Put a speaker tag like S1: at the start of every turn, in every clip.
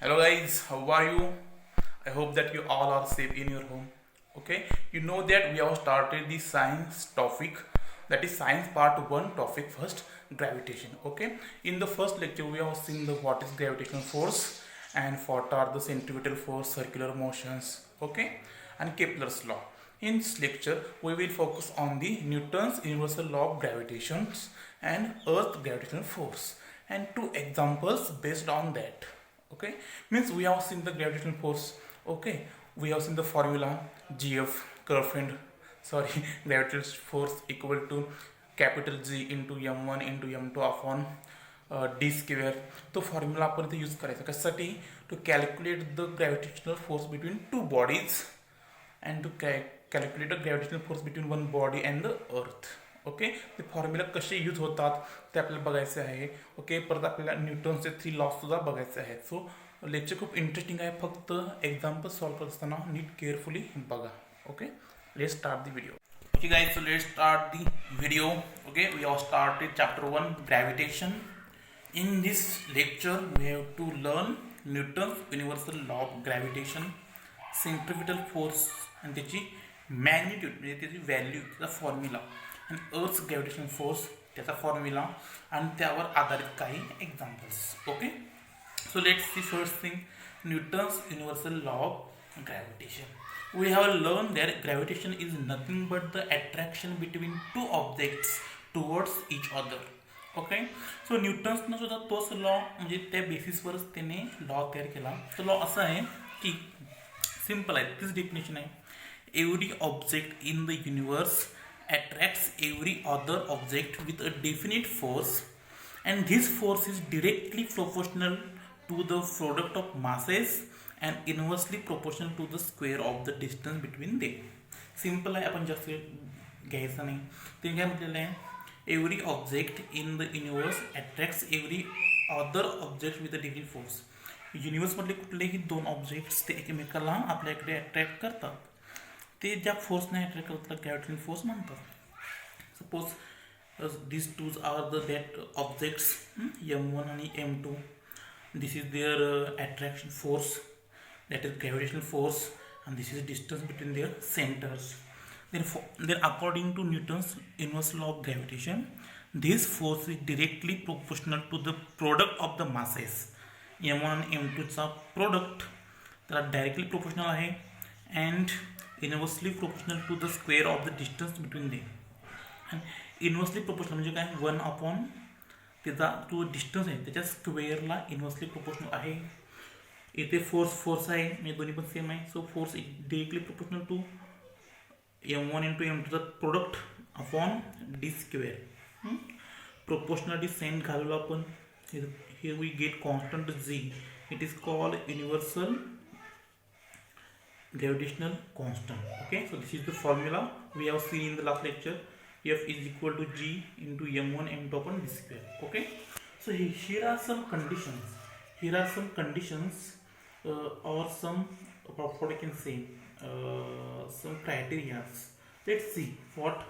S1: Hello guys, how are you? I hope that you all are safe in your home. Okay, you know that we have started the science topic, that is science part 1 topic first, gravitation. Okay, in the first lecture we have seen the what is gravitational force and what are the centripetal force, circular motions, okay, and Kepler's law. In this lecture we will focus on the Newton's universal law of gravitation and Earth gravitational force and two examples based on that. Okay, means we have seen the gravitational force. Okay, we have seen the formula gf girlfriend sorry gravitational force equal to capital G into m1 into m2 upon d square. तो formula आपण इथे use करायचा कशासाठी to calculate the gravitational force between two bodies and to calculate the gravitational force between one body and the earth. Okay, ते formula कसे use होतात ते आपल्याला बघायचे आहे. ओके, परत आपल्याला न्यूटनचे 3 लॉज सुद्धा बघायचे आहेत. सो लेक्चर खूप इंटरेस्टिंग आहे, फक्त एक्झाम्पल सॉल्व करत असताना नीट केअरफुली बघा. Okay, let's start the video. Okay guys, so let's start the video. Okay, we have started chapter 1 gravitation. In this lecture we have to learn Newton's universal law of gravitation, centripetal force and त्याची magnitude म्हणजे त्याची value, त्याचा formula, आणि अर्थ's gravitational force त्याचा formula, आणि त्यावर आधारित काही examples. Okay, so let's see first thing, Newton's universal law of gravitation. We have learned that gravitation is nothing but the attraction between two objects towards each other. Okay, so न्यूटन्सनं सुद्धा तोच law म्हणजे त्या बेसिसवरच त्याने law तयार केला. तो law असा आहे की सिम्पल आहे, तीच डेफिनेशन आहे. Every object in the universe attracts every other object with a definite force and this force is directly proportional to the product of masses and inversely proportional to the square of the distance between they. Simple आहे, आपण जास्त घ्यायचं नाही. ते काय म्हटलेलं आहे, every object in the universe attracts every other object with a different force. युनिवर्समधले कुठलेही दोन ऑब्जेक्ट्स ते एकमेकाला आपल्याकडे अट्रॅक्ट करतात. ते ज्या फोर्सने अट्रॅक्ट करतात ग्रॅव्हिटेशनल फोर्स म्हणतात. Suppose this twos are the that objects m1 आणि m2. This is their attraction force, that is gravitational force, and this is distance between their centers. Then according to Newton's universal law of gravitation, this force is directly proportional to the product of the masses. m1 आणि m2 चा product त्याला directly proportional आहे and inversely proportional to the square of the distance between they. Inversely proportional म्हणजे काय, 1 upon त्याचा जो distance आहे त्याच्या स्क्वेअरला इनव्हर्सली प्रोपोर्शनल आहे. इथे फोर्स आहे म्हणजे दोन्ही पण सेम आहे. So force directly proportional to m1 into m2 चा product upon D square. Proportionality Saint घालवलं आपण. here we get constant z. it is called universal gravitational constant. Okay, so this is the formula we have seen in the last lecture. F is equal to g into m1 m2 upon d square. Okay, so here are some conditions. Or some what I can say, some criteria. Let's see what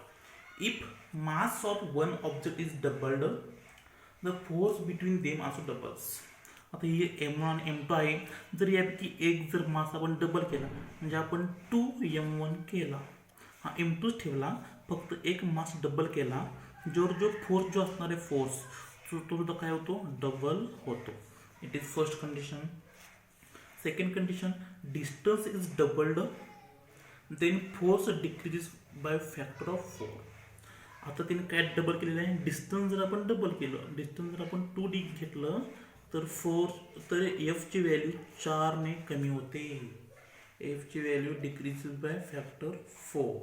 S1: if mass of one object is doubled, the force between them also doubles. आता हे m1 आणि m2 आहे. जर यापैकी एक जर मास आपण double केला म्हणजे आपण 2m1 केला, हा m2 ठेवला, फक्त एक मास डबल केला, जो फोर्स जो असणार आहे फोर्स तो सुद्धा काय होतो, डबल होतो. It is first condition. Second condition, distance is doubled, then force decreases by factor of 4. आता तिने काय डबल केलेलं आहे, डिस्टन्स जर आपण डबल केलं, डिस्टन्स जर आपण 2d घेतलं तर f ची व्हॅल्यू 4 ने कमी होते. f ची व्हॅल्यू डिक्रीजेस बाय फॅक्टर 4.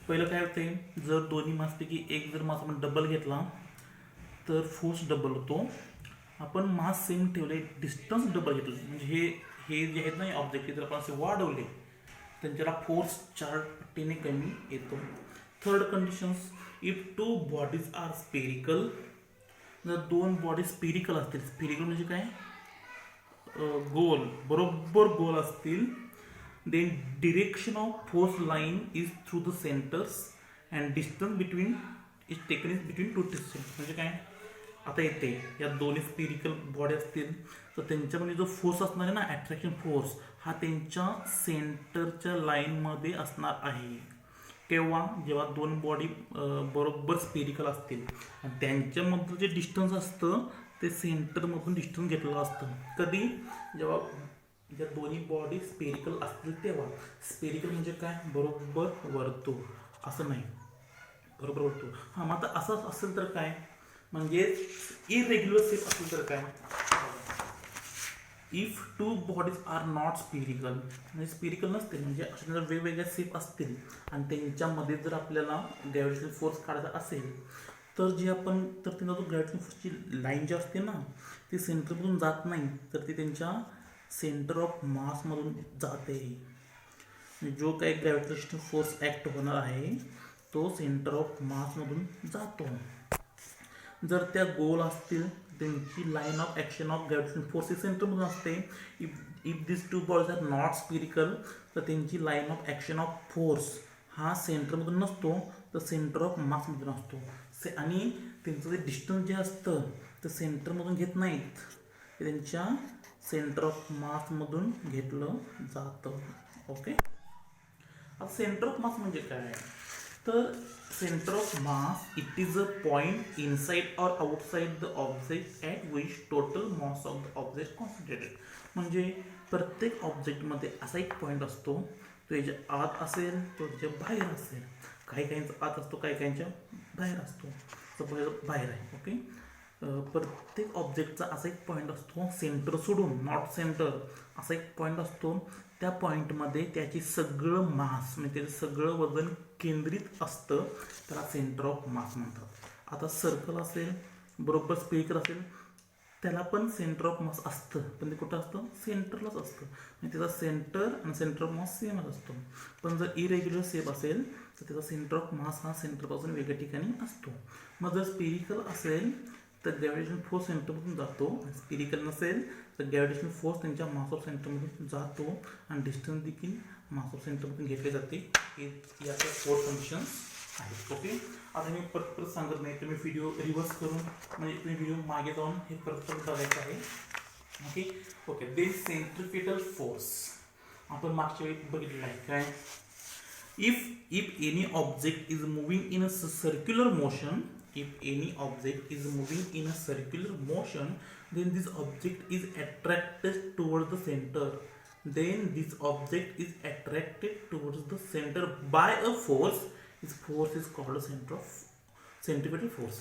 S1: पहिलं काय होते, जर दोन्ही मासपैकी एक जर मास आपण डबल घेतला तर फोर्स डबल होतो. आपण मास सेम ठेवले, डिस्टन्स डबल घेतलं म्हणजे हे जे आहेत ना ऑब्जेक्ट जर आपण असे वाढवले त्यांच्याला फोर्स 4 पटीने कमी येतो. Third conditions, if two bodies are spherical, जर दोन बॉडी स्पेरिकल असतील, स्पेरिकल म्हणजे काय, गोल, बरोबर गोल असतील, then direction of force line is through the centres and distance between is taken is between two distance. म्हणजे काय, आता येते या दोन्ही स्पिरिकल बॉडी असतील तर त्यांच्यामध्ये जो फोर्स असणार आहे ना, अट्रॅक्शन फोर्स, हा त्यांच्या सेंटरच्या लाईनमध्ये असणार आहे. केव्हा? जेव्हा दोन बॉडी बरोबर स्पेरिकल असतील आणि त्यांच्यामधलं जे डिस्टन्स असतं ते सेंटरमधून डिस्टन्स घेतलेलं असतं. कधी? जेव्हा या दोन्ही बॉडी स्पेरिकल असतील तेव्हा. स्पेरिकल म्हणजे काय? बरोबर वर्तुळ, असं नाही, बरोबर वर्तुळ. हां, मग आता असं असेल तर काय, म्हणजे इरेग्युलर शेप असेल तर काय, if two bodies are not spherical, म्हणजे स्पिरिकल नसते, म्हणजे अशा जर वेगवेगळ्या शेप असतील आणि त्यांच्यामध्ये जर आपल्याला ग्रॅव्हिटेशनल फोर्स काढायचा असेल तर जे आपण तर त्यांचा जो ग्रॅव्हिटेशनल फोर्सची लाईन जी असते ना ती सेंटरमधून जात नाही, तर ती त्यांच्या सेंटर ऑफ मासमधून जाते. जो काही ग्रॅव्हिटेशनल फोर्स ॲक्ट होणार आहे तो सेंटर ऑफ मासमधून जातो. जर त्या गोल असतील त्यांची line of action of gravitational force ही सेंटरमधून असते. If this two balls R not spherical तर त्यांची line of action of force हा सेंटरमधून नसतो तर सेंटर ऑफ मासमधून असतो. आणि त्यांचं जे डिस्टन्स जे असतं ते सेंटरमधून घेत नाहीत, ते त्यांच्या सेंटर ऑफ मासमधून घेतलं जातं. ओके, आता सेंटर ऑफ मास म्हणजे काय, तर centre of mass it is a point inside और outside the object at which total mass of the object concentrated. म्हणजे प्रत्येक ऑब्जेक्टमध्ये असा एक पॉईंट असतो, तो याच्या आत असेल तो त्याच्या बाहेर असेल. काही काहींचा आत असतो, काही काहींच्या बाहेर असतो. सपोज बाहेर आहे. ओके, प्रत्येक ऑब्जेक्टचा असा एक पॉईंट असतो, सेंटर सोडून, नॉट सेंटर, असा एक पॉईंट असतो. त्या पॉईंटमध्ये त्याची सगळं मास म्हणजे त्याचं सगळं वजन केंद्रित असतं, त्याला सेंटर ऑफ मास म्हणतात. आता सर्कल असेल, बरोबर स्पेरिकल असेल, त्याला पण सेंटर ऑफ मास असतं, पण ते कुठं असतं? सेंटरलाच असतं. म्हणजे त्याचा सेंटर आणि सेंटर ऑफ मास सेमच असतो. पण जर इरेग्युलर शेप असेल तर त्याचा सेंटर ऑफ मास हा सेंटरपासून वेगळ्या ठिकाणी असतो. मग जर स्पेरिकल असेल तर ग्रॅव्हिटेशनल फोर्स सेंटरमधून जातो, आणि स्पेरिकल नसेल तर ग्रॅव्हिटेशनल फोर्स त्यांच्या मास ऑफ सेंटरमधून जातो आणि डिस्टन्स देखील मास ऑफ सेंटरमधून घेतले जाते. हे याच्या 4 कंडिशन्स आहेत. ओके, आता मी परत सांगत नाही, तुम्ही व्हिडिओ रिव्हर्स करून म्हणजे तुम्ही व्हिडिओ मागे जाऊन हे परत बघायचं आहे. ओके ओके दे सेंट्रिपिटल फोर्स आपण मागच्या वेळी बघितलेलं आहे. काय? if any object is moving in a circular motion, if any object is moving in a circular motion, then this object is attracted towards the center. Then this object is attracted towards the center by a force. This force is called a centripetal force.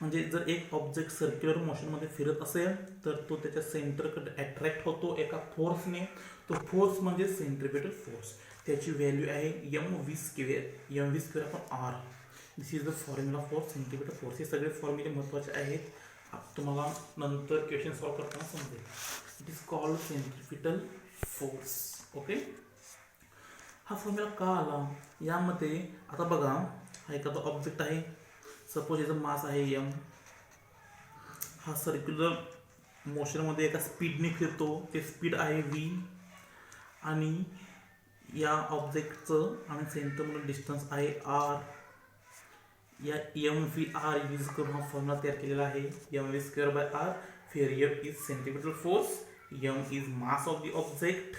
S1: म्हणजे जर एक object circular मोशनमध्ये फिरत असेल तर तो त्याच्या सेंटरकडे attract होतो एका फोर्सने. तो फोर्स म्हणजे सेंट्रिपेटल फोर्स. त्याची व्हॅल्यू आहे mv². mv² आपण r. This is the formula for centripetal force. हे सगळे फॉर्म्युले महत्त्वाचे आहेत, तुम्हाला नंतर क्वेश्चन सॉल्व करताना समजेल. It is called centripetal force. Okay, हा फॉर्म्युला का आला यामध्ये? आता बघा, हा एखादा ऑब्जेक्ट आहे, सपोज याचं मास आहे m, हा सर्क्युलर मोशनमध्ये एका स्पीडने फिरतो, ते स्पीड आहे v, आणि या ऑब्जेक्टचं आणि सेंटरमधून डिस्टन्स आहे r. या mvr यूज करून हा फॉर्म्युला तयार केलेला आहे, mv²/r. फिर m is centripetal force, m is mass of the object,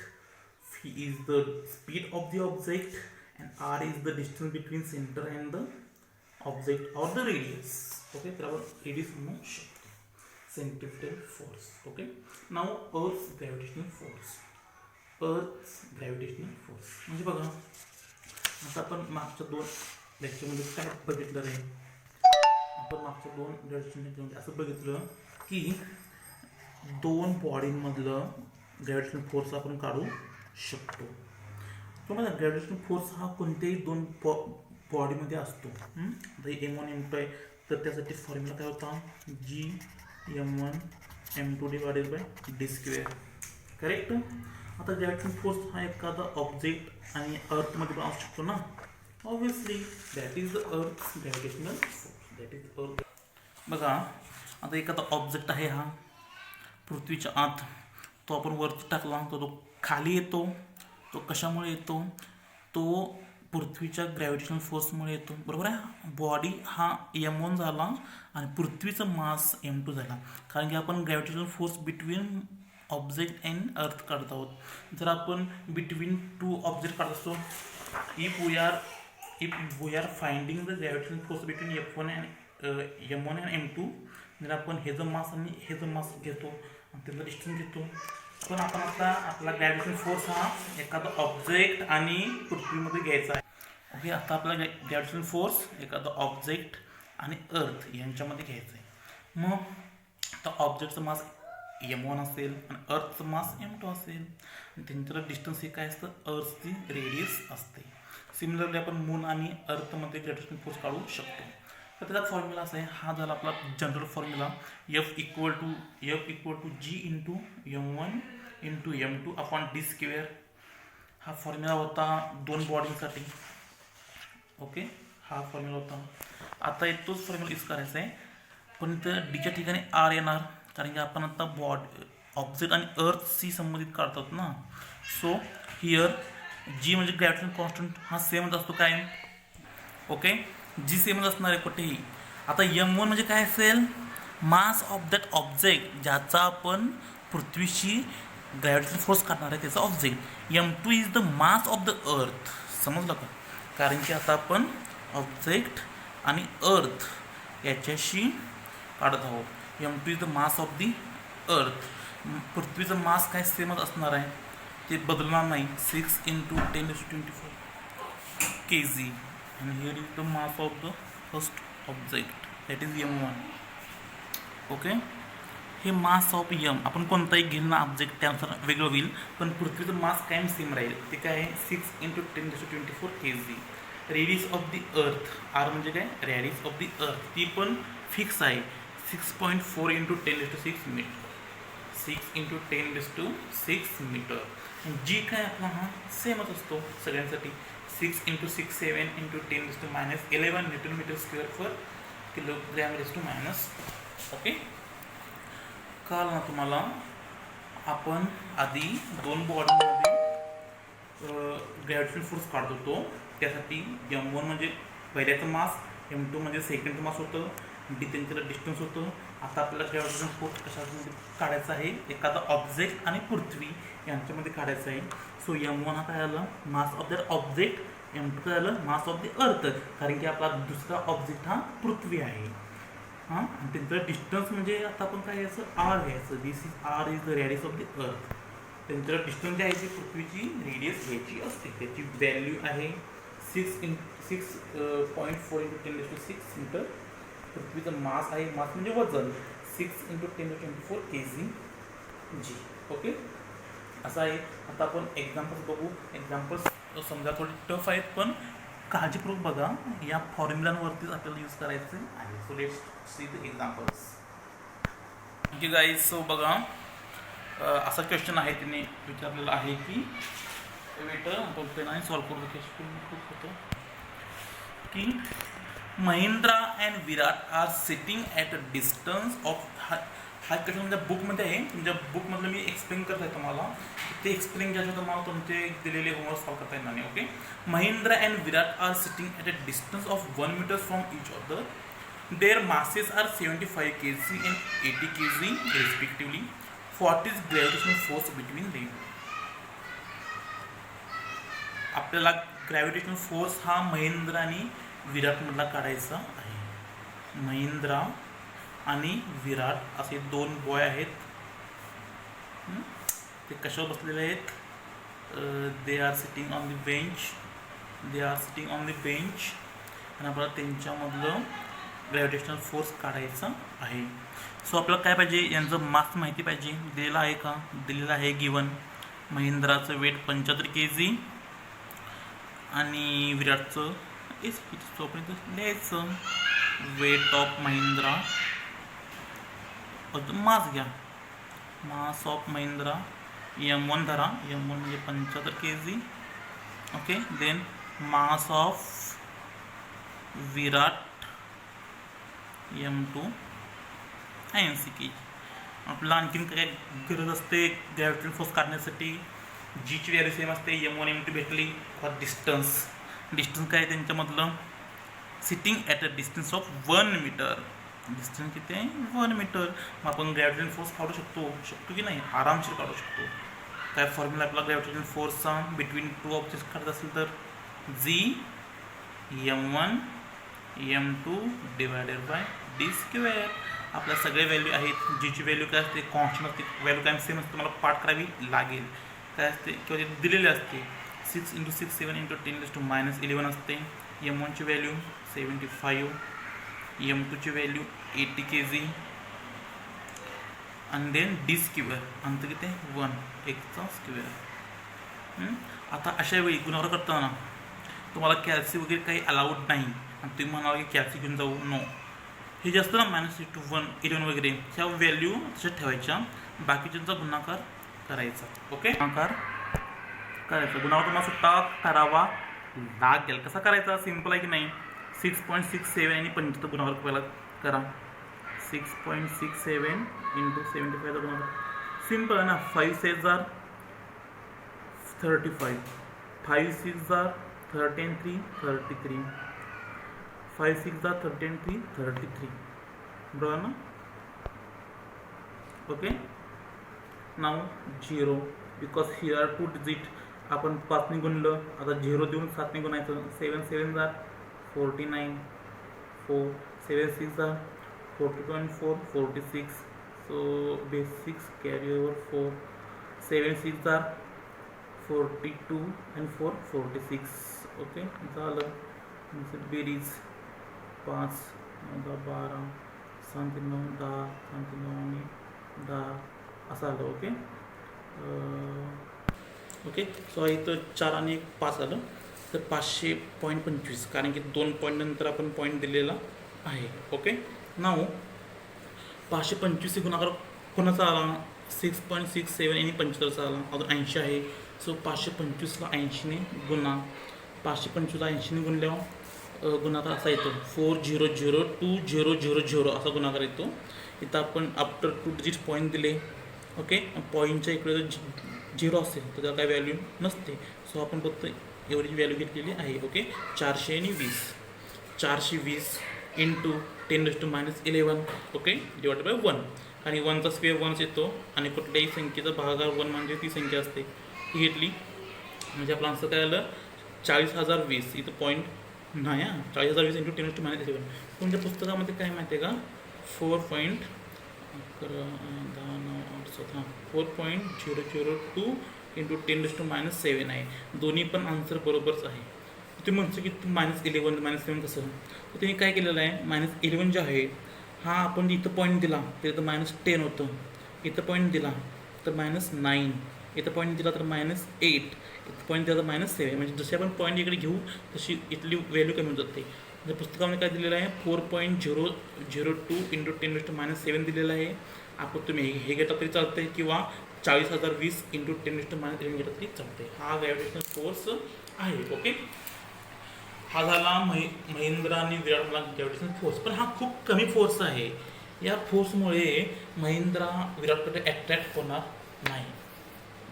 S1: v is the speed of the object, and r is the distance between center and the object or the radius. Okay, तर आपण radius म्हणू शकतो. Centripetal force. Okay, now Earth's gravitational force. Earth's gravitational force म्हणजे बघा, आता आपण मागच्या 2 लेक्चरमध्ये काय बघितलं आहे? आपण मागच्या 2 लेक्चरमध्ये असं बघितलं की 2 बॉडींमधलं ग्रॅव्हिटेशनल फोर्स आपण काढू शकतो. तुम्हाला ग्रॅव्हिटेशनल फोर्स हा कोणत्याही 2 बॉडीमध्ये असतो. m1 m2 आहे तर त्यासाठी फॉर्म्युला काय होता? Gm1 m2 /d². करेक्ट. आता ग्रॅव्हिटेशनल फोर्स हा एखादा ऑब्जेक्ट आणि अर्थमध्ये पण असू शकतो ना, obviously that is the earth gravitational force. That is earth. बघा, आता एखादा ऑब्जेक्ट आहे हा पृथ्वीच्या आत, तो आपण वरती टाकला तर तो खाली येतो. तो कशामुळे येतो? तो पृथ्वीच्या ग्रॅव्हिटेशनल फोर्समुळे येतो, बरोबर आहे. बॉडी हा M1 झाला आणि पृथ्वीचं मास M2 झाला, कारण की आपण gravitational force between object and अर्थ काढत आहोत. जर आपण बिटवीन टू ऑब्जेक्ट काढत असतो, if we are finding the gravitational force between M1 and M2, जर आपण हेचं मास आणि हेचं मास घेतो आणि त्याचा डिस्टन्स घेतो, पण आपण आता आपला ग्रॅव्हिटेशनल फोर्स हा एखादा ऑब्जेक्ट आणि पृथ्वीमध्ये घ्यायचा आहे. ओके, आता आपला ग्रॅव्हिटेशनल फोर्स एखादा ऑब्जेक्ट आणि अर्थ यांच्यामध्ये घ्यायचा आहे. मग आता ऑब्जेक्टचं मास M1 असेल आणि अर्थचं मास M2 असेल, आणि त्यांच्याला डिस्टन्स हे काय असतं, अर्थची रेडियस असते. सिमिलरली आपण मून आणि अर्थमध्ये ग्रॅव्हिटेशनल फोर्स काढू शकतो. तर त्याचा फॉर्म्युला असा आहे, हा झाला आपला general formula, F equal to G into M1 into M2 upon D square. हा फॉर्म्युला होता दोन बॉडींसाठी. ओके, हा फॉर्म्युला होता. आता तोच फॉर्म्युला यूज करायचा आहे, पण इथं डीच्या ठिकाणी R येणार, कारण की आपण आता ऑब्जेक्ट आणि अर्थशी संबंधित काढतात ना. सो हिअर G म्हणजे ग्रॅव्हिटेशनल कॉन्स्टंट हा सेमच असतो काय. ओके, G सेमच असणार आहे कुठेही. आता M1 म्हणजे काय असेल, मास ऑफ दॅट ऑब्जेक्ट ज्याचा आपण पृथ्वीशी ग्रॅव्हिटेशनल फोर्स काढणार आहे त्याचा object. M2 is the mass of the earth. समजलं का, कारण की आता आपण ऑब्जेक्ट आणि अर्थ याच्याशी काढत आहोत. M2 is the mass of the earth. पृथ्वीचं मास काय सेमच असणार आहे, ते बदलणार नाही, 6 × 10⁻24 kg. and here is the mass of the first object, that is M1. Okay, हे मास ऑफ M आपण कोणताही घेईल ना ऑब्जेक्ट त्यानुसार वेगळं होईल, पण पृथ्वीचं मास कायम सेम राहील. ते काय आहे, 6 × 10⁻24 kg. Radius of the earth, R म्हणजे काय, रेडियस ऑफ द अर्थ, ती पण फिक्स आहे, 6.4 × 10⁻6 मीटर. 6 × 10⁻6 मीटर. G काय आपला हा सेमच असतो सगळ्यांसाठी, 6 × 6 7 × 10⁻11 न्यूटन मीटर स्क्वेअर पर किलोग्रॅम ⁻. ओके, कळलं ना तुम्हाला. आपण आधी दोन बॉडीमध्ये ग्रॅव्हिटेशनल फोर्स काढत होतो, त्यासाठी M1 म्हणजे पहिल्याचं मास, M2 म्हणजे सेकंडचं मास होतं, D त्यांच्याला डिस्टन्स होतं. आता आपल्याला ग्रॅव्हिटेशनल फोर्स कशामध्ये काढायचा आहे, एखादा ऑब्जेक्ट आणि पृथ्वी यांच्यामध्ये काढायचं आहे. सो M1 हा काय झाला, mass of that object, M2 काय झालं, मास ऑफ द अर्थ, कारण की आपला दुसरा ऑब्जेक्ट हा पृथ्वी आहे. हां, आणि त्यांचं डिस्टन्स म्हणजे आता आपण काय घ्यायचं, R घ्यायचं. दिस is R is the radius of the earth. त्यांचं डिस्टन्स घ्यायची, पृथ्वीची रेडियस घ्यायची असते, त्याची व्हॅल्यू आहे 6.4 × 10⁻6 मीटर. पृथ्वीचं मास आहे, मास म्हणजे वजन, 6 × 10⁻24 kg G. ओके, असं आहे. आता आपण एक्झाम्पल्स बघू. एक्झाम्पल्स समजा थोडी टफ आहेत, पण काळजीपूर्वक बघा, या फॉर्म्युलांवरतीच आपल्याला यूज करायचं आहे. So let's see the examples. Okay guys, so बघा, असा क्वेश्चन आहे, तिने विचारलेला आहे की वेटर बोलतोय ना, सॉल्व करू खूप होतं की Mahindra and Virat are sitting at a distance of. हा क्वेश्चन तुमच्या बुकमध्ये आहे, तुमच्या बुकमधलं मी एक्सप्लेन करत आहे तुम्हाला, ते एक्सप्लेन केलं तुम्हाला तुमचे दिलेले होमवर्क सॉल्व करता येणार नाही. Okay, Mahindra and Virat are sitting at a distance of 1 metre from each other. Their masses are 75 kg and 80 kg respectively. What is gravitational force between them? आपल्याला ग्रॅव्हिटेशनल फोर्स हा महिंद्रा आणि विराटमधला काढायचा आहे. महिंद्रा आणि विराट असे दोन बॉय आहेत, ते कशावर बसलेले आहेत, they are sitting on the bench, आणि आपल्याला त्यांच्यामधलं ग्रॅव्हिटेशनल फोर्स काढायचा आहे. सो आपल्याला काय पाहिजे, यांचं मास माहिती पाहिजे. दिलेलं आहे का, दिलेलं आहे गिवन. महिंद्राचं वेट 75 kg आणि विराटचं लिहायचं वेट ऑफ महिंद्रा. मास घ्या, मास ऑफ महिंद्रा M1 धरा, M1 म्हणजे 75 kg. Okay, then mass of Virat M2 80 kg. आपल्याला आणखीन काय गरज असते ग्रॅव्हिटेशनल फोर्स काढण्यासाठी, जीची व्हॅल्यू सेम असते, M1 M2 भेटली, डिस्टन्स डिस्टन्स काय आहे त्यांच्यामधलं, sitting at a distance of 1 metre. Distance किती आहे, 1 मीटर. मग आपण ग्रॅव्हिटेशन फोर्स काढू शकतो की नाही, आरामशीर काढू शकतो. काय फॉर्म्युला आपला ग्रॅव्हिटेशन फोर्सचा बिटवीन टू ऑब्जेक्ट्स काढत असेल तर G(m1 m2) divided by d square. आपल्या सगळे व्हॅल्यू आहेत. जीची व्हॅल्यू काय असते, कॉन्स्टंट असते, व्हॅल्यू काय सेम असते, तुम्हाला पाठ करावी लागेल. काय असते किंवा ते दिलेले असते. 6 × 6 7 × 10⁻11 असते. m1 ची व्हॅल्यू 75, m2 ची व्हॅल्यू 80 kg आणि देन d स्क्वेअर अंतर किती 1 1चा स्क्वेअर. आता अशा वेळी गुणाकार करताना तुम्हाला कॅल्सी वगैरे काही अलाउड नाही आणि तुम्ही म्हणाल की कॅल्सी घेऊन जाऊ, नो. हे जे असतं ना -1 11 वगैरे ह्या व्हॅल्यू तशा ठेवायच्या, बाकीच्यांचा गुणाकार करायचा. ओके, गुणाकार करायचा. गुणाकार तुम्हाला सुद्धा करावा लागेल. कसा करायचा, सिम्पल आहे की नाही. 6.67 आणि 75 गुणाकार पहिला करा. 6.67 × 75 गुणाकार सिम्पल आहे ना. 5 6 जार 35, 5 6 जार 13 3 33, 5 6 जार 13 3 33, बरोबर ना. Okay, now 0 because here 2 digit आपण 5 ने गुणलं. आता 0 देऊन 7 ने गुणायचं. 7 7 जार 49, 4 7 6 जार 40.4 46, सो बेस 6 कॅरी ओवर 4, 7 6 जार 42 आणि 4 46. ओके, झालं. बेरीज 5 9 12 7 9 10 7 9 10 असं आलं. ओके ओके, सो इथं 4 आणि 1 5 आलं. तर 500.25 कारण की 2 पॉईंट नंतर आपण पॉईंट दिलेला आहे. ओके, नाव 525 गुणाकार कोणाचा आला, 6.67 आणि 75चा आला. अजून 80 आहे. सो 525ला 80ने गुणा. 525ला 80ने गुणल्यावर गुणाकार असा येतो 4002000 असा गुणाकार येतो. इथं आपण आफ्टर 2 डिजिट पॉईंट दिले. ओके, पॉईंटच्या इकडे जर 0 असेल तर त्याला काय व्हॅल्यू नसते. सो आपण फक्त एवढी व्हॅल्यू घेतलेली आहे. ओके, 420 420 × 10⁻11. ओके, डिवायडेड बाय 1 आणि 1चा स्क्वेअर 1 येतो आणि कुठल्याही संख्येचा भागाकार 1 म्हणजे ती संख्या असते ती घेतली म्हणजे आपलं आन्सर काय आलं 40,020. इथं पॉईंट नाही हां, 40,020 × 10⁻11. तुमच्या पुस्तकामध्ये काय माहिती आहे का 4.002 × 10⁻7 आहे. दोन्ही पण आन्सर बरोबरच आहे. तुम्ही म्हणतो की -11 -7 कसं, तर तुम्ही काय केलेलं आहे -11 जे आहे हा आपण इथं पॉईंट दिला तर इथं -10 होतं. इथं पॉईंट दिला तर -9, इथं पॉईंट दिला तर -8, इथं पॉईंट दिला तर -7. म्हणजे जसे आपण पॉईंट इकडे घेऊ तशी इथली व्हॅल्यू कमी होत जाते. म्हणजे पुस्तकामध्ये काय दिलेलं आहे 4.002 × 10⁻7 दिलेलं आहे. आपण तुम्ही हे घेतला तरी चालतं किंवा 40,020 × 10⁻11 घेतला तरी चालते. हा ग्रॅव्हिटेशनल फोर्स आहे. ओके, हा झाला महिंद्रा आणि विराटला ग्रॅव्हिटेशनल फोर्स. पण हा खूप कमी फोर्स आहे. या फोर्समुळे महिंद्रा विराटकडे अट्रॅक्ट होणार नाही.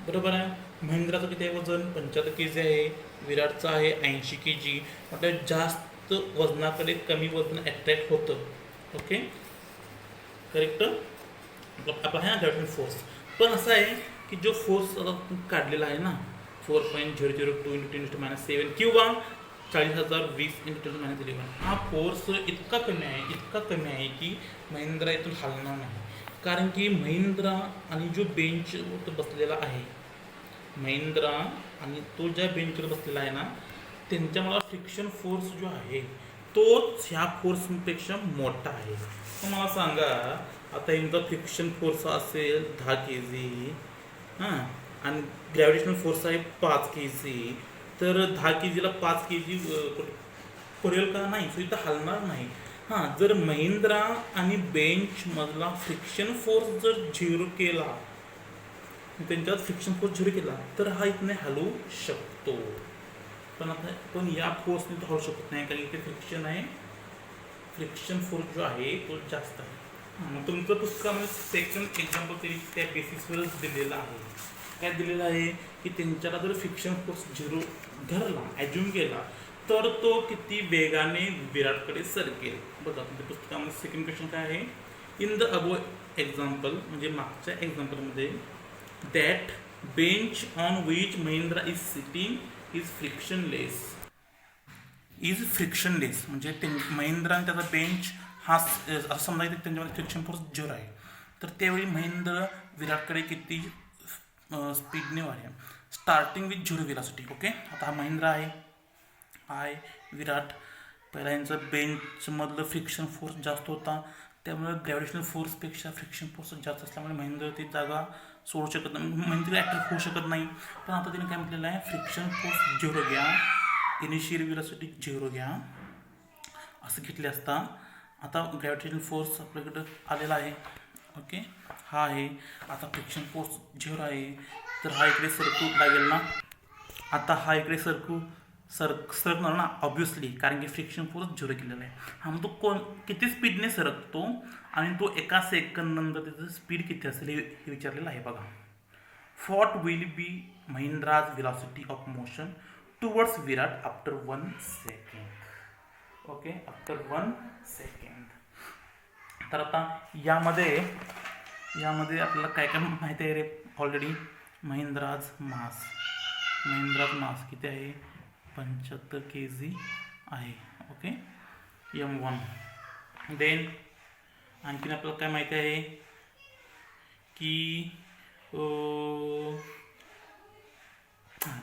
S1: बरोबर आहे. महिंद्राचं किती आहे वजन 75 kg आहे. विराटचं आहे 80 kg. मतलब जास्त वजनाकडे कमी वजन अट्रॅक्ट होतं. Okay, correct. आपला आहे ना ग्रॅव्हिटेशनल फोर्स. पण असं आहे की जो फोर्स आता काढलेला आहे ना 4.002 × 10⁻7 किंवा 40,020 × 10⁻11 हा फोर्स इतका कमी आहे की महिंद्रा इथून हलणार नाही. कारण की महिंद्रा आणि जो बेंचवर बसलेला आहे महिंद्रा आणि तो ज्या बेंचवर बसलेला आहे ना त्यांच्या मला फ्रिक्शन फोर्स जो आहे तोच ह्या फोर्सपेक्षा मोठा आहे. तर मला सांगा आता यांचा फ्रिक्शन फोर्स असेल 10 kg हां आणि ग्रॅव्हिटेशनल फोर्स आहे 5 kg. तर 10 kgला 5 kg पुरेल का नाही. सो इथं हलणार नाही. हां, जर महिंद्रा आणि बेंचमधला फ्रिक्शन फोर्स जर 0 केला त्यांच्यात फ्रिक्शन फोर्स 0 केला तर हा इथने हलू शकतो. पण या फोर्सने तो हलू शकत नाही कारण इथे फ्रिक्शन आहे. फ्रिक्शन फोर्स जो आहे तो जास्त आहे. मग तुमचं पुस्तकामध्ये सेकंड एक्झाम्पल तरी त्या बेसिसवरच दिलेलं आहे. काय दिलेलं आहे की त्यांच्याला जर फ्रिक्शन फोर्स 0 धरला ॲज्युम केला तर तो किती वेगाने विराटकडे सरकेल. बघा तुमच्या पुस्तकामध्ये सेकंड क्वेश्चन काय आहे. इन द अबो एक्झाम्पल म्हणजे मागच्या एक्झाम्पलमध्ये that bench on which Mahindra is sitting is frictionless. Is frictionless म्हणजे महिंद्रा आणि त्याचा बेंच हा असं समजायचं त्यांच्यामध्ये फ्रिक्शन फोर्स 0 आहे. तर त्यावेळी महिंद्रा विराटकडे किती स्पीडने वाढेल. Starting with 0 velocity. ओके, आता हा महिंद्रा आहे विराट. पहिला यांचं बेंचमधलं फ्रिक्शन फोर्स जास्त होता, त्यामुळे ग्रॅव्हिटेशनल फोर्सपेक्षा फ्रिक्शन फोर्स जास्त असल्यामुळे महिंद्रा ती जागा सोडू शकत नाही, महिंद्रा ॲक्टिव्ह होऊ शकत नाही. पण आता तिने काय म्हटलेलं आहे, फ्रिक्शन फोर्स 0 घ्या, इनिशियल वेलॉसिटी 0 घ्या, असं घेतले असता. आता ग्रॅव्हिटेशनल फोर्स आपल्याकडं आलेला आहे. ओके, हा आहे. आता फ्रिक्शन फोर्स 0 आहे, तर हा इकडे सरकू लागेल ना. आता हा इकडे सरकणार ना ऑब्विसली, कारण की फ्रिक्शन फोर्स 0 केलेला आहे. हा मग तो किती स्पीडने सरकतो आणि तो एका सेकंद नंतर त्याचं स्पीड किती असेल हे विचारलेलं आहे. बघा, what will be Mahindras velocity of motion towards Virat after 1 second. Okay, after 1 second. तर आता यामध्ये आपल्याला काय काय माहिती आहे रे ऑलरेडी. महिंद्राज मास किती आहे, 75 kg आहे. Okay, M1. देन आणखीन आपल्याला काय माहिती आहे की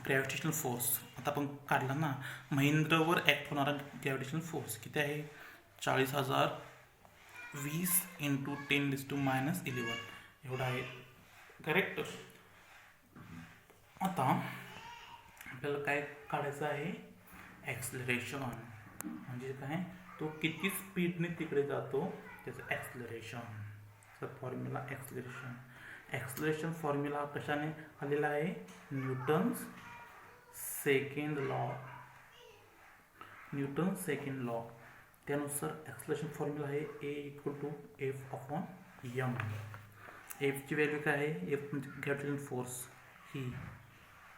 S1: ग्रॅव्हिटेशनल फोर्स आता आपण काढला ना, महिंद्रावर ॲक्ट होणारा ग्रॅव्हिटेशनल फोर्स किती आहे, 40,000 20 × 10⁻11 एवढा आहे. करेक्ट. आता आपल्याला काय काढायचं आहे, ॲक्सलरेशन. म्हणजे काय, तो किती स्पीडने तिकडे जातो त्याचं ॲक्सलरेशन. तर फॉर्म्युला ॲक्सलरेशन फॉर्म्युला कशाने आलेला आहे, न्यूटन्स सेकंड लॉ. त्यानुसार ॲक्सलरेशन फॉर्म्युला आहे A=F/m. एफची व्हॅल्यू काय आहे, एफ म्हणजे ग्रॅव्हिटेशनल फोर्स ही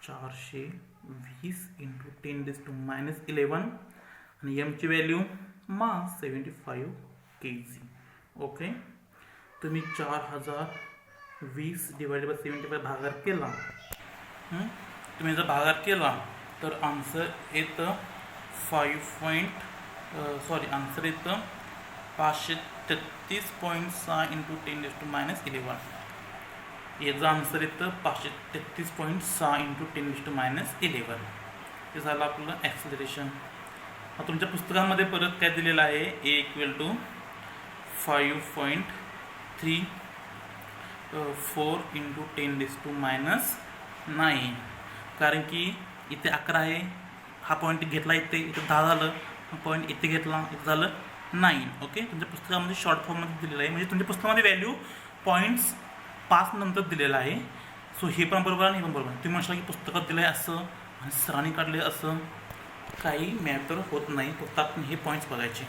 S1: 420 × 10⁻11 आणि एमची व्हॅल्यू मास 75 kg. ओके, तुम्ही 4020 / 75 भागाकार केला, तुम्ही जर भागाकार केला तर आन्सर येतं 533.6 × 10⁻11. याचा आन्सर येतं 533.6 × 10⁻11. हे झालं आपलं ॲक्सिलरेशन. तुमच्या पुस्तकामध्ये परत काय दिलेलं आहे, A = 5.34 × 10⁻9. कारण की इथे 11 आहे, हा पॉईंट घेतला इथे 10 झालं, हा पॉईंट इथे घेतला इथे झालं 9. ओके, तुमच्या पुस्तकामध्ये शॉर्ट फॉर्ममध्ये दिलेलं आहे, म्हणजे तुमच्या पुस्तकामध्ये व्हॅल्यू पॉईंट्स 5 नंतर दिलेलं आहे. सो हे पण बरोबर आणि हे पण बरोबर. तुम्ही म्हणता की पुस्तकात दिलं आहे असं आणि सरांनी काढले असं, काही मॅटर होत नाही. फक्त आपण हे पॉईंट्स बघायचे.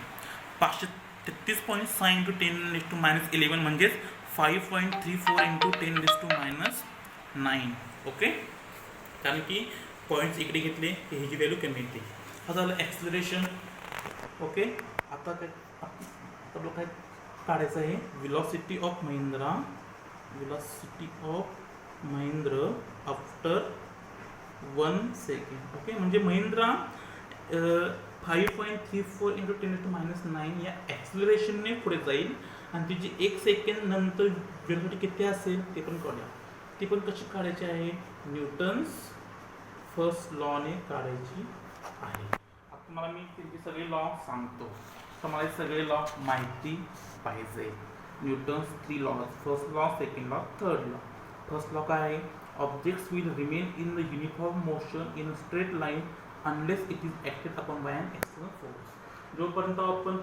S1: 533.6 × 10⁻11 म्हणजेच 5.34 × 10⁻9. ओके, कारण की पॉईंट्स इकडे घेतले की ह्याची व्हॅल्यू कमी येते. हा झालं ॲक्सिलरेशन. ओके, आता आपलं काय काढायचं आहे, velocity of Mahindra after 1 second. Okay, म्हणजे महिंद्रा 5.34 × 10⁻9 या ॲक्सिलरेशनने पुढे जाईल आणि तिची 1 सेकंड नंतर व्हेलॉसिटी किती असेल ते पण काढूया. ती पण कशी काढायची आहे, न्यूटन्स फर्स्ट लॉने काढायची आहे. आता तुम्हाला मी त्याची सगळे लॉ सांगतो, तर मला सगळे लॉ माहिती पाहिजे. Newton's 3 law, first law, second law, third law. First law काय आहे, objects will remain in the uniform motion in straight line unless it is ॲक्टेड upon bye an external force. जोपर्यंत आपण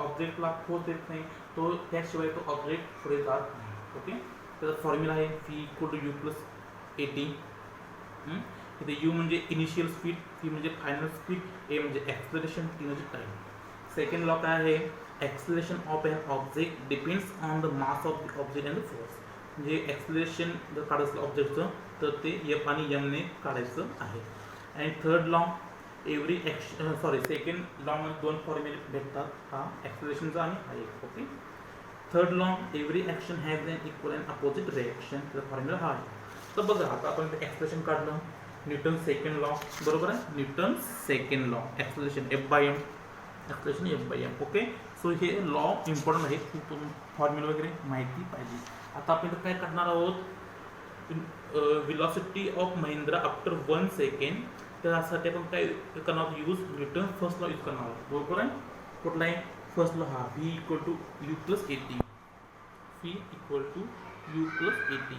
S1: ऑब्जेक्टला फोर्स देत नाही तो त्याशिवाय तो ऑब्जेक्ट पुढे जात नाही. ओके, त्याचा फॉर्म्युला आहे V = U + AT. इथे U म्हणजे इनिशियल स्पीड, C म्हणजे फायनल स्पीड, A म्हणजे ॲक्सिलरेशन, T म्हणजे टाईम. सेकंड लॉ काय आहे, acceleration of an object depends on the mass of the object and the force. म्हणजे ॲक्सिलरेशन जर काढायचं ऑब्जेक्टचं तर ते F आणि M ने काढायचं आहे. आणि third law every second law मध्ये दोन फॉर्म्युले भेटतात, हा ॲक्सेलरेशनचा आणि हा एक. Okay. Third law, every action has an equal and opposite reaction, त्याचा फॉर्म्युला हा आहे. तर बघा आता आपण एक्सप्रेशन काढलं, न्यूटन सेकंड लॉ, बरोबर आहे, Newton second law, acceleration F/m, acceleration F/m. Okay. So हे लॉ इम्पॉर्टंट आहे, फॉर्म्युला वगैरे माहिती पाहिजे. आता आपल्याला काय करणार आहोत, velocity of Mahindra after 1 second, त्यासाठी आपण काय करणार आहोत, use Newton first law use करणार आहोत, बरोबर आहे. कुठला आहे फर्स्ट लॉ, हा V = U + AT, V = U + AT.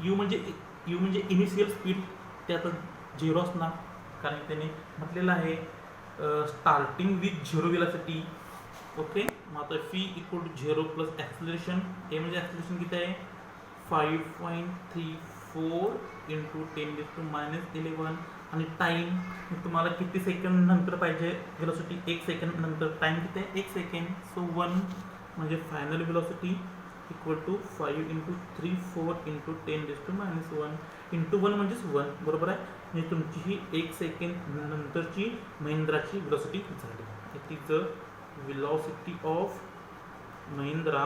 S1: U म्हणजे इनिशियल स्पीड, ते आता 0 असणार, कारण त्याने म्हटलेलं आहे स्टार्टिंग विथ 0 वेलोसिटी. ओके. मग आता V = 0 + ॲक्सेलरेशन, हे म्हणजे ॲक्सेलरेशन किती आहे, 5.34 × 10⁻11. आणि टाईम तुम्हाला किती सेकंड नंतर पाहिजे वेलोसिटी, 1 सेकंड नंतर, टाईम किती आहे 1 सेकंड. सो 1 म्हणजे फायनल वेलोसिटी = 5 × 34 × 10⁻1 × 1 म्हणजेच 1, बरोबर आहे. म्हणजे तुमची ही 1 सेकंड नंतरची महिंद्राची वेलोसिटी झाली. It is the velocity of Mahindra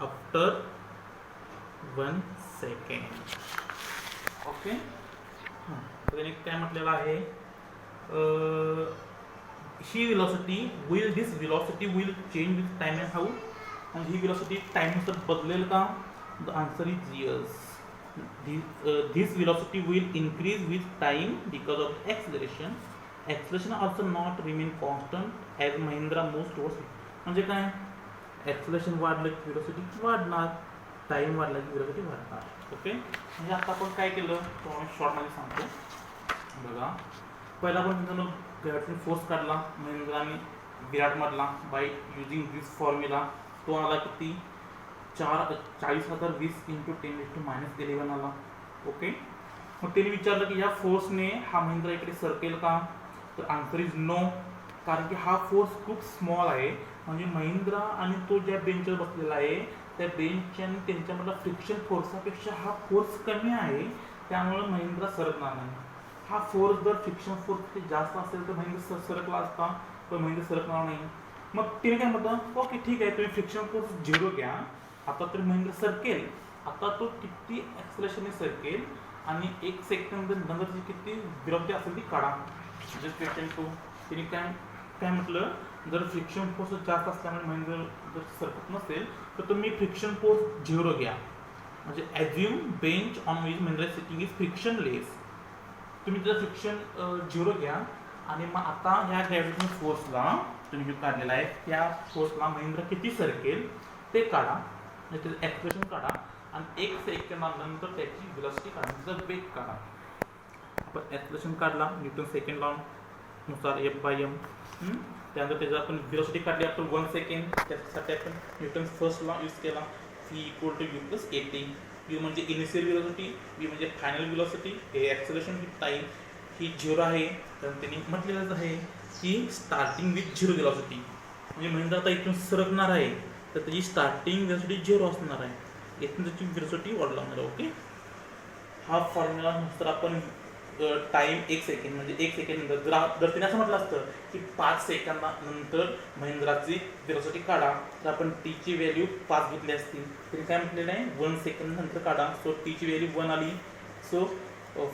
S1: after 1 second. Okay. त्याने काय म्हटलेलं आहे, ही दिस velocity will change with time and how. आणि ही वेलोसिटी टाइमनुसार बदलेल का, the answer is yes. This velocity will increase with time because of acceleration. Acceleration also not remain constant as Mahindra moves towards it. म्हणजे काय, acceleration वाढलं की velocity वाढणार, time वाढला की वेलोसिटी वाढणार. ओके. म्हणजे आता आपण काय केलं, शॉर्टमध्ये सांगतो. बघा, पहिला आपण ग्रॅव्हिटेशनल फोर्स काढला महिंद्राने विराटमधला बाय युजिंग दिस फॉर्म्युला. तो आला किती, 40,020 × 10⁻11 आला. ओके. मग त्यांनी विचारलं की या फोर्सने हा महिंद्रा इकडे सरकेल का, तर आन्सर इज नो, कारण की हा फोर्स खूप स्मॉल आहे. म्हणजे महिंद्रा आणि तो ज्या बेंचवर बसलेला आहे त्या बेंच आणि त्यांच्यामधला फ्रिक्शन फोर्सपेक्षा हा फोर्स कमी आहे, त्यामुळे महिंद्रा सरकणार नाही. हा फोर्स जर फ्रिक्शन फोर्स जास्त असेल तर महिंद्रा सरकला असता, पण महिंद्रा सरकणार नाही. मग तिने काय म्हटलं, ओके ठीक आहे, तुम्ही फ्रिक्शन फोर्स 0 घ्या, आता तर महिंद्रा सरकेल. आता तो किती ॲक्सेलरेशनने सरकेल आणि 1 सेकंद नंतरची किती वेलोसिटी असेल ती काढा. Just question 2. तिने काय म्हटलं, जर फ्रिक्शन फोर्स जास्त असल्यामुळे महिंद्रा जर सरकत नसेल तर तुम्ही फ्रिक्शन फोर्स 0 घ्या. म्हणजे assume bench on which Mahindra sitting is frictionless. तुम्ही जर फ्रिक्शन 0 घ्या आणि मग आता ह्या ग्रॅव्हिटेशनल फोर्सला तुम्ही जो काढलेला आहे त्या फोर्सला महिंद्रा किती सरकेल ते काढा, म्हणजे त्याचं ॲक्सेलरेशन काढा आणि 1 सेकंदानंतर त्याची वेलोसिटी काढा, त्याचा वेग काढा. आपण ॲक्सेलरेशन काढला न्यूटन सेकंड लॉ नुसार F/m. त्यानंतर त्याचा आपण वेलोसिटी काढली आफ्टर 1 सेकंड, त्यासाठी आपण न्यूटन फर्स्ट लॉ यूज केला, V = U + AT. U म्हणजे इनिशियल वेलोसिटी, V म्हणजे फायनल वेलोसिटी, हे ॲक्सेलरेशन ही टाईम ही 0 आहे. तर त्यांनी म्हटलेलंच आहे की स्टार्टिंग विथ 0 वेलोसिटी, म्हणजे महिंद्रा आता इथून सरकणार आहे तर त्याची स्टार्टिंग वेलोसिटी 0 असणार आहे, इथून त्याची वेलोसिटी वाढणार आहे. ओके. हा फॉर्म्युला नुसार आपण टाईम 1 सेकंड म्हणजे 1 सेकंड जर तिने असं म्हटलं असतं की 5 सेकंदानंतर महिंद्राची वेलोसिटी काढा, तर आपण टीची व्हॅल्यू 5 घेतली असती. तिने काय म्हटलेलं आहे, 1 सेकंड नंतर काढा. सो टीची व्हॅल्यू 1 आली. So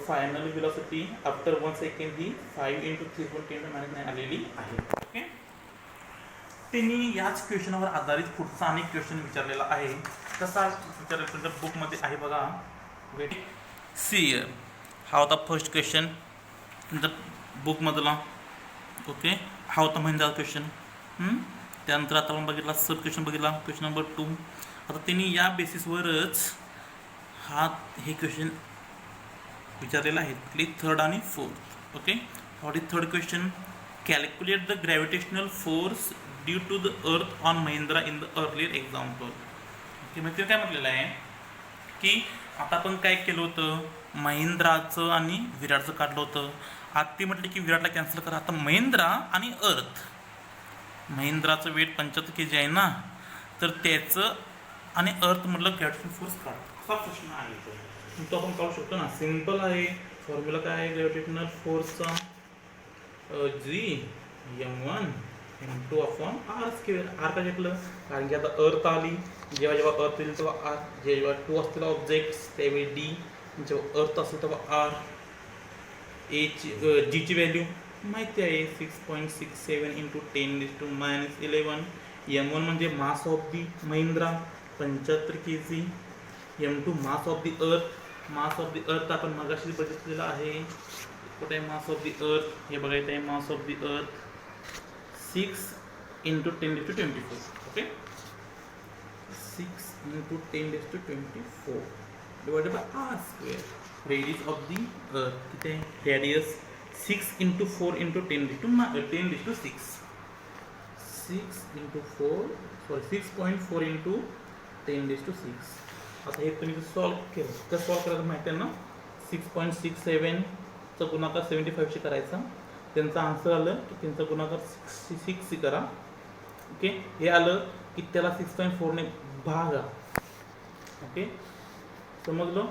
S1: final velocity after 1 second ही 5 × 3.10⁻9 आलेली आहे. ओके. त्यांनी याच क्वेश्चनवर आधारित पुढचा अनेक क्वेश्चन विचारलेला आहे. कसा विचारलेला तुमच्या बुकमध्ये आहे बघा. वेट सी हा होता फर्स्ट क्वेश्चन तुमच्या बुकमधला. ओके. हा होता महिंद्रा क्वेश्चन. त्यानंतर आता आपण बघितला सब क्वेश्चन बघितला, क्वेश्चन नंबर 2. आता त्यांनी या बेसिसवरच हे क्वेश्चन विचारलेला आहे, क्लिक 3rd आणि 4th. Okay. What is third question, calculate the gravitational force due to the earth on Mahindra in the earlier example. Okay. मग ते काय म्हटलेलं आहे की आता आपण काय केलं होतं, महिंद्राचं आणि विराटचं काढलं होतं. आता ते म्हटलं की विराटला कॅन्सल करा. आता महिंद्रा आणि अर्थ, महिंद्राचं वेट 75 kg आहे ना, तर त्याचं आणि अर्थ म्हटलं ग्रॅव्हिटेशनल फोर्स काढ. असा प्रश्न आहे तो आपण काढू शकतो ना, सिम्पल आहे. फॉर्म्युला काय आहे ग्रॅव्हिटेशनल फोर्सचा G m1 m2 upon r square. R का घेतलं कारण की आता अर्थ आली, जेव्हा जेव्हा अर्थ येईल तेव्हा आर, जेव्हा टू असतील ऑब्जेक्ट्स त्यावेळी डी, जेव्हा अर्थ असेल तेव्हा आर. जीची व्हॅल्यू माहिती आहे 6.67 इंटू 10⁻11. m1 म्हणजे mass of the Mahindra 75 kg. m2 mass of the अर्थ. मास ऑफ दी अर्थ आपण मगाशी बघितलेलं आहे. कुठे आहे मास ऑफ दी अर्थ? हे बघायचं आहे mass of the earth 6 into 10⁻24. Okay, 6 into 10⁻24 divided by r square. Radius of the earth किती आहे? Radius 6 into 4 into 10⁻6. 6 into 4 sorry 6.4 into 10⁻6. आता हे तुम्ही सॉल्व केलं तर सॉल्व करायचं माहिती आहे ना. 6.67 चा गुणाकार 75 करायचा. त्यांचा आन्सर आलं की त्यांचा गुणाकार 6 करा. ओके, हे आलं की त्याला 6.4 ने भागा. ओके, समजलं.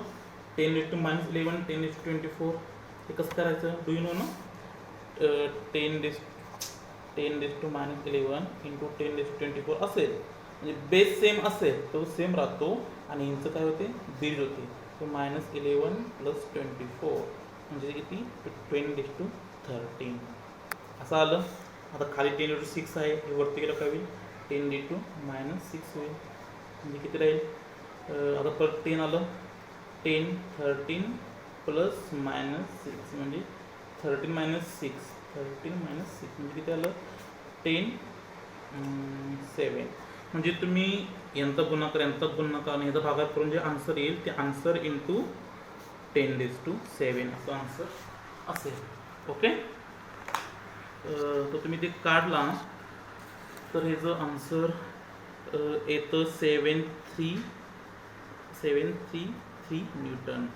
S1: 10⁻11 10⁻24 हे कसं करायचं? डू यू नो ना? 10⁻11 इंटू 10⁻24 असेल म्हणजे बेस सेम असेल तो सेम राहतो आणि यांचं काय होते? बेरीज होते. तो -11 + 24 म्हणजे किती? 10⁻13 असं आलं. आता खाली 10⁻6 आहे, हे वरती गेलं काय होईल? 10⁻6 होईल म्हणजे किती राहील? आता परत 10 आलं. 10 13 + -6 म्हणजे 13 - 6 म्हणजे किती आलं? 10 7 म्हणजे तुम्ही यांचा गुणाकार आणि याचा भागाकार करून जे आन्सर येईल ते आन्सर इंटू 10⁻7 असं आन्सर असेल. ओके, तर तुम्ही ते काढला तर हे जो आन्सर येतं 733 न्यूटन.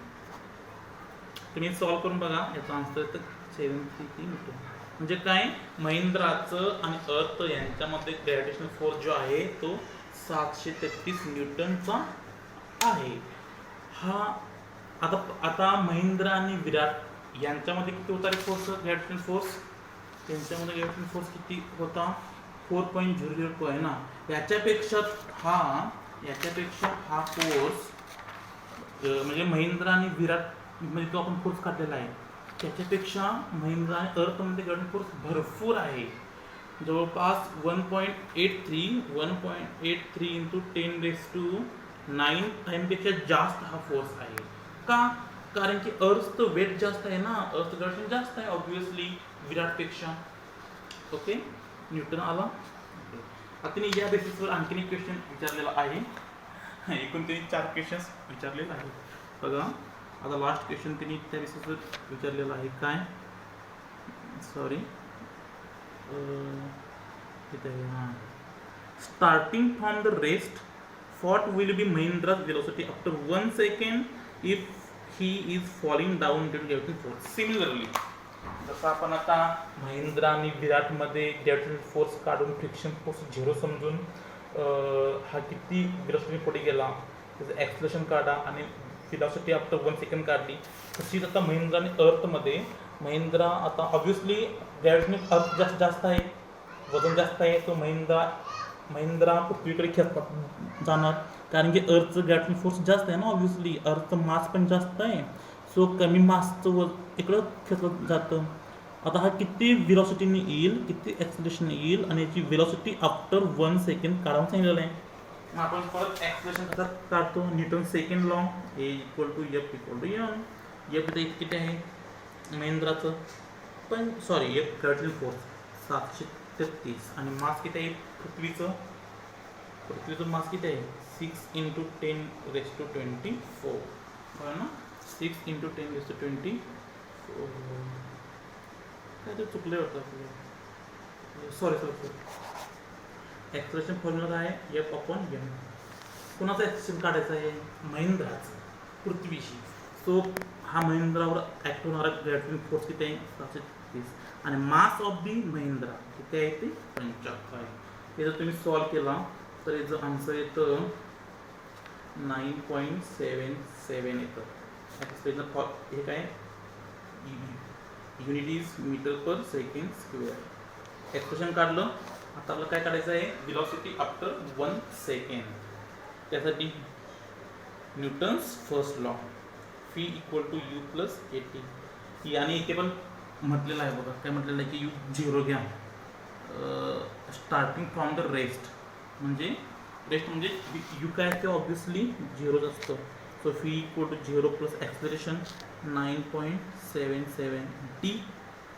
S1: तुम्ही सॉल्व करून बघा, याचा आन्सर येतं 733 न्यूटन. म्हणजे काय? महिंद्राचं आणि अर्थ यांच्यामध्ये ग्रॅव्हिटेशनल फोर्स जो आहे तो 733 न्यूटनचा आहे. हा आता महिंद्रा आणि विराट यांच्यामध्ये किती होता रे फोर्स? ग्रॅव्हिटेशनल फोर्स त्यांच्यामध्ये ग्रॅव्हिटेशनल फोर्स किती होता? 4.002 आहे ना. याच्यापेक्षा हा फोर्स म्हणजे महिंद्रा आणि विराट मध्ये तो आपण फोर्स काढलेला आहे त्याच्यापेक्षा महिंद्रा आणि अर्थमध्ये ग्रॅव्हिटेशनल फोर्स भरपूर आहे. जवळपास 1.83 इंटू 10⁻9 टाइमपेक्षा जास्त हा फोर्स आहे. का? कारण की अर्थचं वेट जास्त आहे ना, अर्थ ग्रॅव्हिटेशन जास्त आहे ऑब्विसली विराटपेक्षा. ओके, न्यूटन आला. आता तिने या बेसिसवर आणखीन एक क्वेश्चन विचारलेला आहे. एकूण तिने 4 क्वेश्चन्स विचारलेले आहेत. बघा आता लास्ट क्वेश्चन तिने त्या बेसिसवर विचारलेला आहे. काय? Sorry, starting from the rest what will be Mahindra's velocity after 1 second if he is falling down due to gravitational force? Similarly, जसं आपण आता महिंद्रा आणि विराटमध्ये ग्रॅव्हिटेशनल फोर्स काढून फ्रिक्शन फोर्स 0 समजून हा किती वेलोसिटी पुढे गेला त्याचं ॲक्सलेशन काढा आणि वेलोसिटी आफ्टर 1 सेकंड काढली. तशीच आता महिंद्रा आणि अर्थमध्ये महिंद्रा आता ऑब्व्हियसली ग्रॅव्हिटेशनल अर्थ जास्त आहे, वजन जास्त आहे, तो महिंद्रा पृथ्वीकडे खेचला जाणार कारण की अर्थचं ग्रॅव्हिटेशनल फोर्स जास्त आहे ना. ऑब्व्हियसली अर्थचं मास पण जास्त आहे, सो कमी मासचं इकडं खेचलं जातं. आता हा किती वेलोसिटीने येईल, किती ॲक्सलेशन येईल आणि याची वेलोसिटी आफ्टर 1 सेकंड काढावून सांगितलेलं आहे. आपण परत ॲक्सलेशन कसं काढतो? Newton second law A = F = m. F इथं किती आहे महिंद्राचं? पण सॉरी F ग्रॅव्हिटेशनल फोर्स 733 आणि मास किती आहे पृथ्वीचं मास किती आहे? 6 × 10⁻24 बरं ना. 6 × 10⁻24 काय ते चुकले होतं आपलं. सॉरी ॲक्सलेशन फॉर्म्युला आहे F/m. कोणाचं ॲक्सलेशन काढायचं आहे? महिंद्राचं पृथ्वीशी. सो हा महिंद्रावर ॲक्ट होणारा ग्रॅव्हिटेशनल फोर्स किती आहे? 733 आणि मास ऑफ दी महिंद्रा किती आहे? ते 75 आहे. हे जर तुम्ही सॉल्व केला तर याचं आन्सर येतं 9.77 येतं. ॲक्सलेशन हे काय unit is metre per second square. Expression काढलं. आता आपल्याला काय काढायचं आहे, व्हेलॉसिटी आफ्टर 1 सेकंड. त्यासाठी Newton's first law, v equal to u plus a t. आणि इथे पण म्हटलेलं आहे बघा, काय म्हटलेलं आहे की यू झिरो घ्या स्टार्टिंग फ्रॉम द रेस्ट. म्हणजे यू काय असते ऑब्विसली झिरोच असतं. So v equal to zero plus acceleration 9.77 t1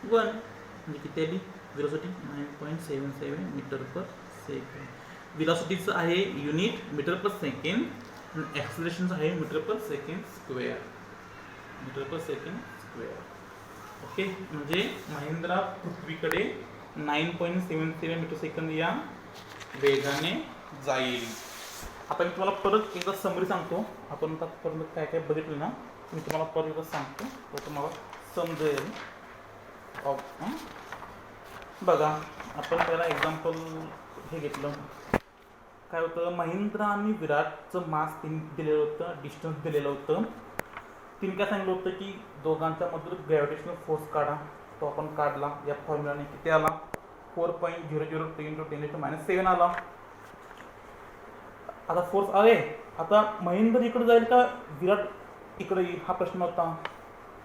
S1: म्हणजे किती आली व्हेलॉसिटी 9.77 मीटर पर सेकंड. व्हेलॉसिटीचं आहे युनिट मीटर पर सेकंड आणि ॲक्सलरेशनचं आहे metre per second square. Metre per second square. Okay, म्हणजे महिंद्रा पृथ्वीकडे 9.77 मीटर सेकंद या वेगाने जाईल. आता मी तुम्हाला परत एकदा समरी सांगतो. आपण आतापर्यंत काय काय बघितलं ना, मी तुम्हाला परत एकदा सांगतो तर तुम्हाला समजेल. बघा, आपण पहिला एक्झाम्पल हे घेतलं. काय होतं, महिंद्रा आणि विराटचं मास दिलेलं होतं, डिस्टन्स दिलेलं होतं. तिने काय सांगितलं होतं की दोघांच्या मधील ग्रॅव्हिटेशनल फोर्स काढा. तो आपण काढला. या फॉर्म्युलाने किती आला, 4.003 × 10⁻⁷ आला. आता फोर्स आले. आता महेंद्र इकडे जाईल का विराट इकडे येईल हा प्रश्न होता.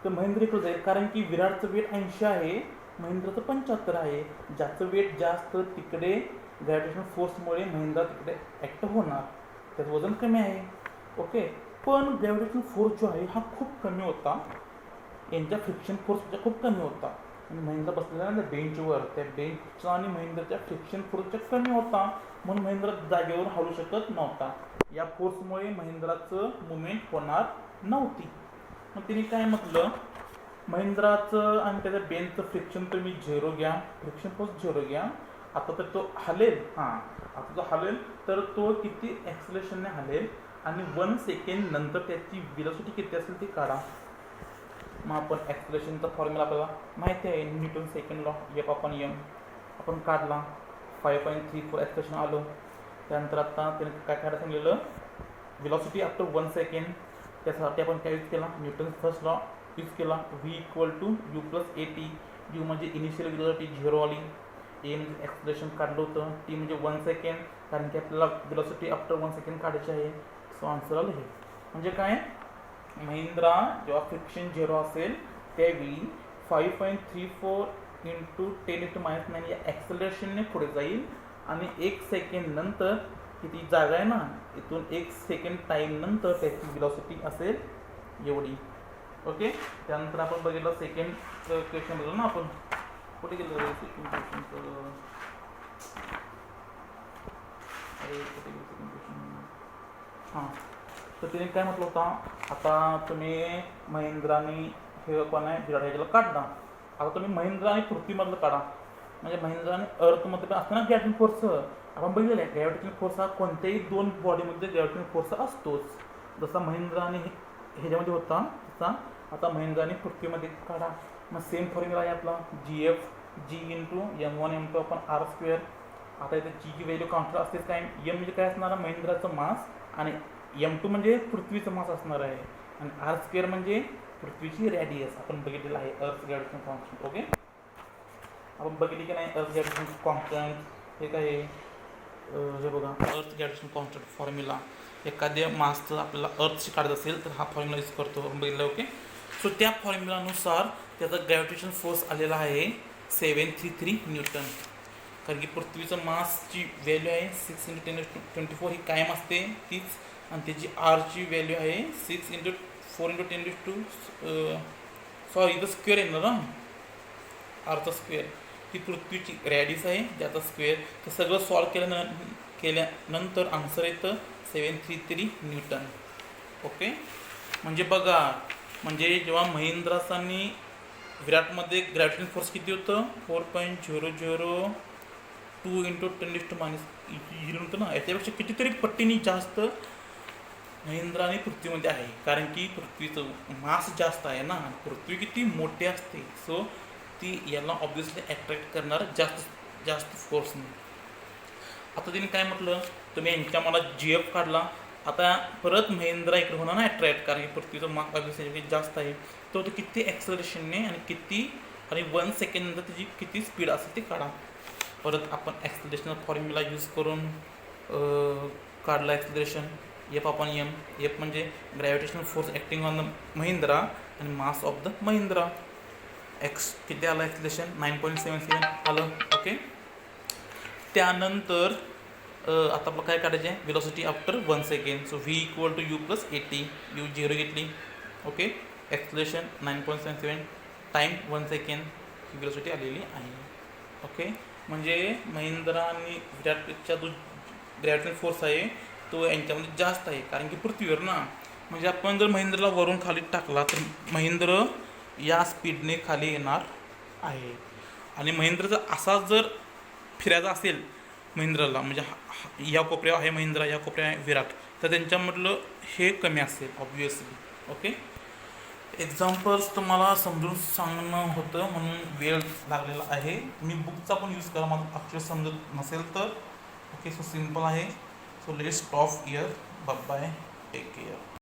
S1: तर महेंद्र इकडे जाईल, कारण की विराटचं वेट 80 आहे, महेंद्रचं 75 आहे. ज्याचं वेट जास्त तिकडे ग्रॅव्हिटेशनल फोर्समुळे महेंद्र तिकडे ॲक्ट होणार, त्याचं वजन कमी आहे. ओके, पण ग्रॅव्हिटेशनल फोर्स जो आहे हा खूप कमी होता, यांच्या फ्रिक्शन फोर्सपेक्षा खूप कमी होता. आणि महेंद्र बसलेला ना बेंचवर, त्या बेंचचा आणि महेंद्रच्या फ्रिक्शन फोर्सच्या कमी होता, म्हणून महेंद्र जागेवर हलू शकत नव्हता. या फोर्समुळे महेंद्राचं मुवमेंट होणार नव्हती. मग तिने काय म्हटलं, महेंद्राचं आणि त्याच्या बेंचचं फ्रिक्शन तुम्ही झिरो घ्या, फ्रिक्शन फोर्स झिरो घ्या. आता तर तो हलेल, आता तो हलेल तर तो किती ॲक्सिलरेशनने हलेल आणि 1 सेकंड नंतर त्याची व्हेलॉसिटी किती असेल ती काढा. मग आपण ॲक्सिलरेशनचा फॉर्म्युला आपल्याला माहिती आहे, Newton second law, F upon M आपण काढला. 5.34 ॲक्सिलरेशन आलं. त्यानंतर आता त्याने काय काढायला सांगितलेलं, व्हेलॉसिटी आफ्टर 1 सेकंड. त्यासाठी आपण काय यूज केला, न्यूटन फर्स्ट लॉ यूज केला. V equal to u plus a t. U म्हणजे इनिशियल व्हेलॉसिटी झिरो आली, ए म्हणजे ॲक्सिलरेशन काढलं होतं, टी म्हणजे 1 सेकंड, कारण की आपल्याला व्हेलॉसिटी आफ्टर 1 सेकंड काढायची आहे. सो आन्सर आलं हे. म्हणजे काय, महिंद्रा जेव्हा फ्रिक्शन झिरो असेल त्यावेळी 5.34 × 10⁻⁹ या ॲक्सेलरेशनने पुढे जाईल आणि 1 सेकंड नंतर किती जागा आहे ना, इथून 1 सेकंड टाईम नंतर त्याची व्हेलॉसिटी असेल एवढी. ओके, त्यानंतर आपण बघितलं सेकंड क्वेश्चन बघितलं ना, आपण कुठे गेलो सेकंड क्वेश्चनचं, हां. तर तिने काय म्हटलं होता, आता तुम्ही महिंद्राने हे कोण आहे विराट ह्याच्याला काढला. आता तुम्ही महिंद्रा आणि पृथ्वीमधलं काढा. म्हणजे महिंद्रा आणि अर्थमध्ये पण असतं ना ग्रॅव्हिटेशनल फोर्स. आपण बघितलेलं आहे ग्रॅव्हिटेशनल फोर्स हा कोणत्याही दोन बॉडीमध्ये ग्रॅव्हिटेशनल फोर्स असतोच. जसा महिंद्रा आणि ह्याच्यामध्ये होता तसा आता महिंद्रा आणि पृथ्वीमध्ये काढा. मग सेम फॉर्म्युला आहे आपला, GF G × M1 M2 आपण R². आता इथे जीची व्हॅल्यू कॉन्स्टंट असतेच. काय एम म्हणजे काय असणार, महिंद्राचं मास, आणि M2 म्हणजे पृथ्वीचं मास असणार आहे, आणि R² म्हणजे पृथ्वीची रॅडियस. आपण बघितलेलं आहे अर्थ ग्रॅव्हिटेशन कॉन्स्टंट. ओके, आपण बघितली की नाही अर्थ ग्रॅव्हिटेशन कॉन्स्टंट हे काय आहे, हे बघा अर्थ ग्रॅव्हिटेशन कॉन्स्टंट फॉर्म्युला. एखाद्या मासचं आपल्याला अर्थची काढत असेल तर हा फॉर्म्युला यूज करतो, आपण बघितलं. ओके, सो त्या फॉर्म्युलानुसार त्याचा ग्रॅव्हिटेशन फोर्स आलेला आहे 733 न्यूटन. कारण की पृथ्वीचं मासची व्हॅल्यू आहे 6 × 10⁻24 ही कायम असते तीच, आणि त्याची आरची व्हॅल्यू आहे 6 × 4 × 10⁻², सॉरी इथं स्क्वेअर येणार ना, आरचा स्क्वेअर. ही पृथ्वीची रॅडियस आहे ज्याचा स्क्वेअर. तर सगळं सॉल्व केल्यानंतर आन्सर येतं 733 न्यूटन. ओके, म्हणजे बघा, म्हणजे जेव्हा महिंद्रास आणि विराटमध्ये ग्रॅव्हिटेशनल फोर्स किती होतं, 4.002 × 10⁻⁻0 होतं ना, याच्यापेक्षा कितीतरी पट्टीने जास्त महिंद्रा आणि पृथ्वीमध्ये आहे. कारण की पृथ्वीचं मास जास्त आहे ना, पृथ्वी किती मोठी असते, सो ती याला ऑब्विसली अट्रॅक्ट करणार जास्त फोर्सने. आता तिने काय म्हटलं, तुम्ही यांच्या मला GF काढला, आता परत महिंद्रा इकडे होणार ना अट्रॅक्ट, कारण की पृथ्वीचं माग जास्त आहे. तो किती ॲक्सलरेशनने आणि किती आणि 1 सेकंड नंतर त्याची किती स्पीड असेल ते काढा. परत आपण ॲक्सलरेशन फॉर्म्युला यूज करून काढला ॲक्सलरेशन. एफ आपण एफ म्हणजे gravitational force acting on the Mahindra आणि mass of the Mahindra. X किती आलं ॲक्सलरेशन 9.77 आलं. ओके. त्यानंतर आता आपलं काय काढायचे आहे velocity after 1 second. So v equal to u plus 80. U 0 घेतली. ओके. ॲक्सलरेशन 9.77 टाईम 1 सेकंड ही वेलोसिटी आलेली आहे. ओके. म्हणजे महिंद्रा आणि विराटपेक्षा जो ग्रॅव्हिटेशनल फोर्स आहे तो यांच्यामध्ये जास्त आहे, कारण की पृथ्वीवर ना. म्हणजे आपण जर महिंद्राला वरून खाली टाकला तर महिंद्र या स्पीडने खाली येणार आहे. आणि महिंद्राचा असा जर फिरायचा असेल महिंद्राला, म्हणजे या कोपऱ्यावर आहे महिंद्रा, या कोपऱ्यावर आहे विराट, तर त्यांच्यामधलं हे कमी असेल ऑब्वियसली. ओके. एक्झाम्पल्स तुम्हाला समजून सांगणं होतं म्हणून वेळ लागलेला आहे. मी बुकचा पण यूज करा मला अक्षर समजत नसेल तर. ओके. सो सिम्पल आहे. So let's stop here. Bye bye. Take care.